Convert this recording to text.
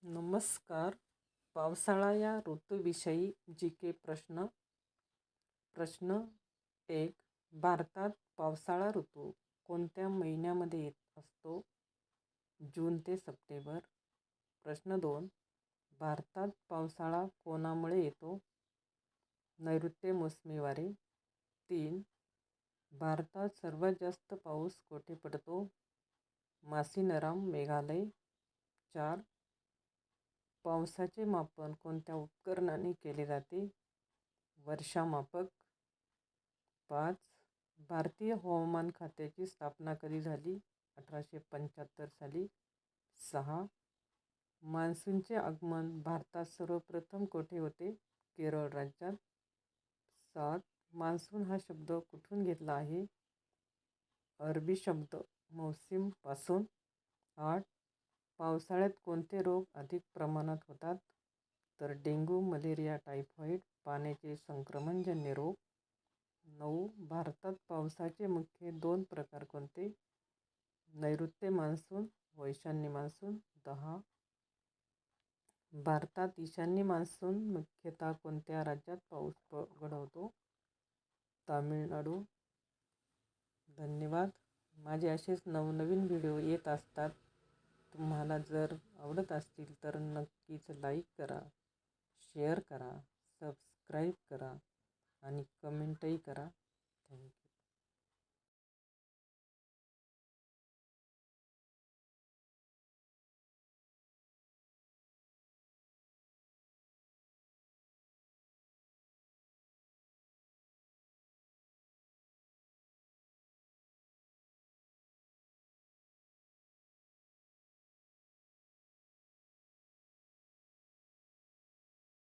नमस्कार. पावसाळा या ऋतूविषयी जी प्रश्न. प्रश्न 1. भारतात पावसाळा ऋतू कोणत्या महिन्यामध्ये येत असतो? जून ते सप्टेंबर. प्रश्न 2. भारतात पावसाळा कोणामुळे येतो? नैऋत्य मोसमी वारे. 3. भारतात सर्वात जास्त पाऊस कोठे पडतो? मासिनराम, मेघालय. 4. पावसाचे मापन कोणत्या उपकरणाने केले जाते? वर्षामापक. 5. भारतीय हवामान खात्याची स्थापना कधी झाली? 1875 साली. 6. मान्सूनचे आगमन भारतात सर्वप्रथम कोठे होते? केरळ राज्यात. 7. मान्सून हा शब्द कुठून घेतला आहे? अरबी शब्द मौसिम पासून. 8. पावसाळ्यात कोणते रोग अधिक प्रमाणात होतात? तर डेंग्यू, मलेरिया, टायफॉइड, पाण्याचे संक्रमणजन्य रोग. 9. भारतात पावसाचे मुख्य 2 प्रकार कोणते? नैऋत्य मान्सून, ईशान्य मान्सून. 10. भारतात ईशान्य मान्सून मुख्यतः कोणत्या राज्यात पाऊस घडवतो? तामिळनाडू. धन्यवाद. माझे असेच नवनवीन व्हिडिओ येत असतात. तुम्हाला जर आवडत असतील तर नक्कीच लाईक करा, शेअर करा, सबस्क्राईब करा आणि कमेंटही करा. थँक्यू.